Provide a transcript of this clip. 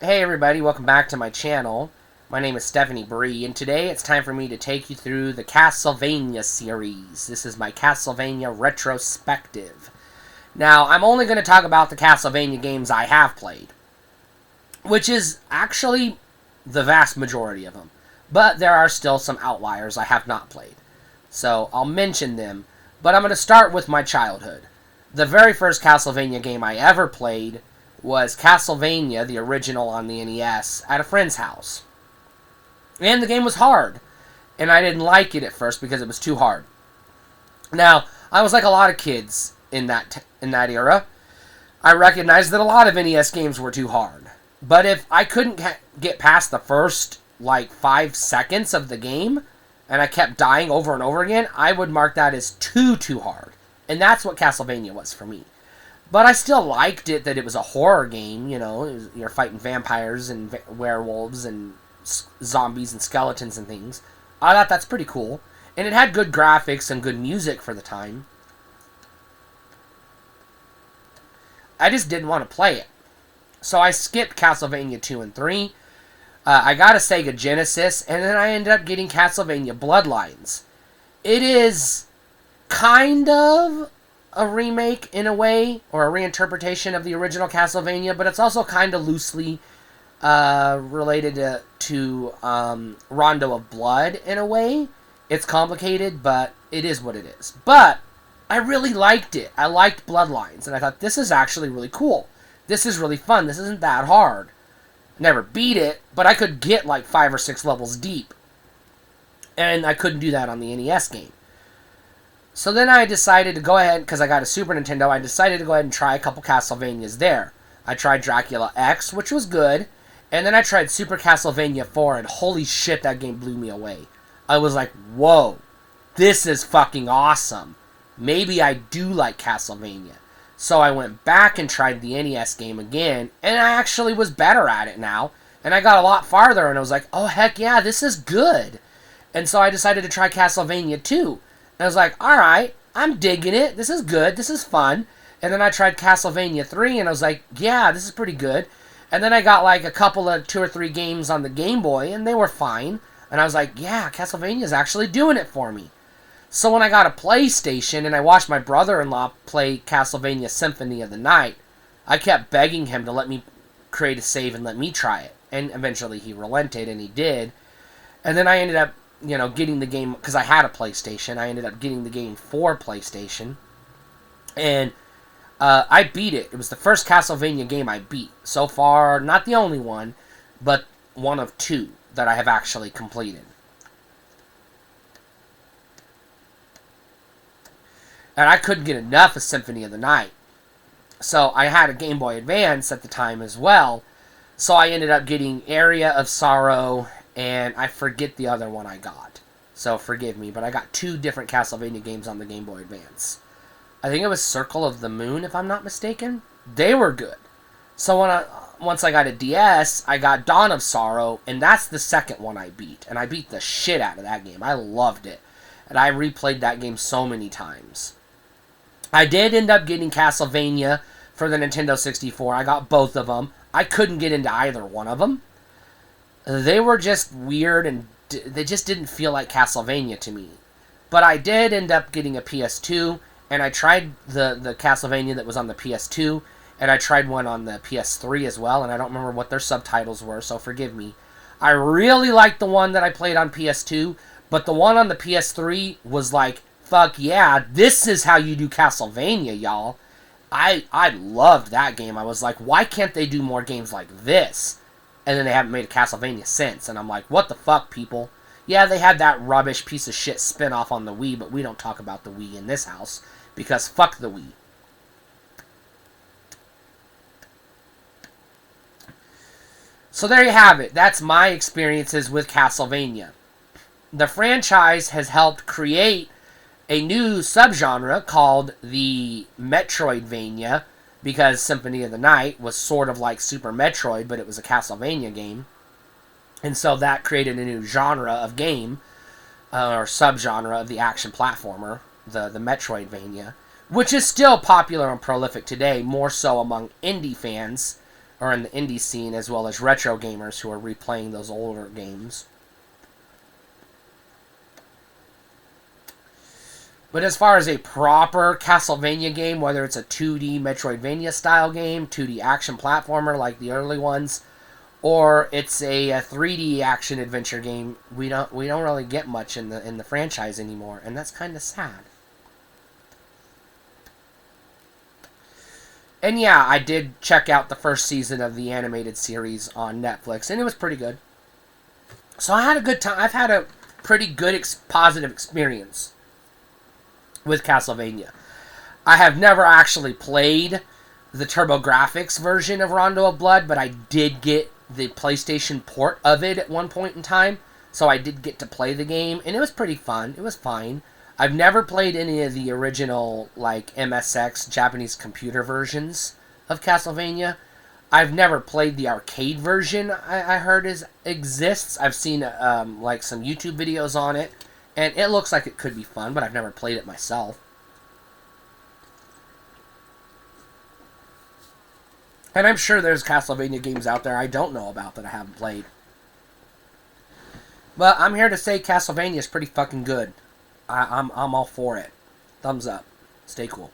Hey everybody, welcome back to my channel. My name is Stephanie Bree, and today it's time for me to take you through the Castlevania series. This is my Castlevania retrospective. Now, I'm only going to talk about the Castlevania games I have played, which is actually the vast majority of them. But there are still some outliers I have not played. So, I'll mention them, but I'm going to start with my childhood. The very first Castlevania game I ever played was Castlevania, the original on the NES, at a friend's house. And the game was hard. And I didn't like it at first because it was too hard. Now, I was like a lot of kids in that era. I recognized that a lot of NES games were too hard. But if I couldn't get past the first, 5 seconds of the game, and I kept dying over and over again, I would mark that as too hard. And that's what Castlevania was for me. But I still liked it that it was a horror game, you're fighting vampires and werewolves and zombies and skeletons and things. I thought that's pretty cool. And it had good graphics and good music for the time. I just didn't want to play it. So I skipped Castlevania 2 and 3. I got a Sega Genesis, and then I ended up getting Castlevania Bloodlines. It is kind of a remake in a way, or a reinterpretation of the original Castlevania, but it's also kind of loosely related to Rondo of Blood in a way. It's complicated, but it is what it is. But I really liked it. I liked Bloodlines, and I thought, this is actually really cool. This is really fun. This isn't that hard. I never beat it, but I could get 5 or 6 levels deep. And I couldn't do that on the NES game. So then I decided to go ahead, because I got a Super Nintendo, I decided to go ahead and try a couple Castlevanias there. I tried Dracula X, which was good, and then I tried Super Castlevania 4, and holy shit, that game blew me away. I was like, whoa, this is fucking awesome. Maybe I do like Castlevania. So I went back and tried the NES game again, and I actually was better at it now, and I got a lot farther, and I was like, oh heck yeah, this is good. And so I decided to try Castlevania 2. And I was like, alright, I'm digging it. This is good. This is fun. And then I tried Castlevania 3, and I was like, yeah, this is pretty good. And then I got a couple of 2 or 3 games on the Game Boy, and they were fine. And I was like, yeah, Castlevania's actually doing it for me. So when I got a PlayStation, and I watched my brother-in-law play Castlevania Symphony of the Night, I kept begging him to let me create a save and let me try it. And eventually he relented, and he did. And then I ended up getting the game, because I had a PlayStation, I ended up getting the game for PlayStation, and I beat it. It was the first Castlevania game I beat. So far, not the only one, but one of 2 that I have actually completed. And I couldn't get enough of Symphony of the Night. So I had a Game Boy Advance at the time as well, so I ended up getting Area of Sorrow, and I forget the other one I got. So forgive me, but I got 2 different Castlevania games on the Game Boy Advance. I think it was Circle of the Moon, if I'm not mistaken. They were good. So once I got a DS, I got Dawn of Sorrow, and that's the second one I beat. And I beat the shit out of that game. I loved it. And I replayed that game so many times. I did end up getting Castlevania for the Nintendo 64. I got both of them. I couldn't get into either one of them. They were just weird, and they just didn't feel like Castlevania to me. But I did end up getting a PS2, and I tried the Castlevania that was on the PS2, and I tried one on the PS3 as well, and I don't remember what their subtitles were, so forgive me. I really liked the one that I played on PS2, but the one on the PS3 was like, fuck yeah, this is how you do Castlevania, y'all. I loved that game. I was like, why can't they do more games like this? And then they haven't made a Castlevania since. And I'm like, what the fuck, people? Yeah, they had that rubbish piece of shit spin-off on the Wii, but we don't talk about the Wii in this house, because fuck the Wii. So there you have it. That's my experiences with Castlevania. The franchise has helped create a new subgenre called the Metroidvania, because Symphony of the Night was sort of like Super Metroid, but it was a Castlevania game. And so that created a new genre of game, or subgenre of the action platformer, the Metroidvania, which is still popular and prolific today, more so among indie fans, or in the indie scene, as well as retro gamers who are replaying those older games. But as far as a proper Castlevania game, whether it's a 2D Metroidvania style game, 2D action platformer like the early ones, or it's a 3D action adventure game, we don't really get much in the franchise anymore, and that's kind of sad. And yeah, I did check out the first season of the animated series on Netflix, and it was pretty good. So I had a good time. I've had a pretty good positive experience with Castlevania. I have never actually played the TurboGrafx version of Rondo of Blood, but I did get the PlayStation port of it at one point in time, so I did get to play the game, and it was pretty fun. It was fine. I've never played any of the original, like, MSX Japanese computer versions of Castlevania. I've never played the arcade version I heard exists. I've seen, like, some YouTube videos on it, and it looks like it could be fun, but I've never played it myself. And I'm sure there's Castlevania games out there I don't know about that I haven't played. But I'm here to say Castlevania is pretty fucking good. I'm all for it. Thumbs up. Stay cool.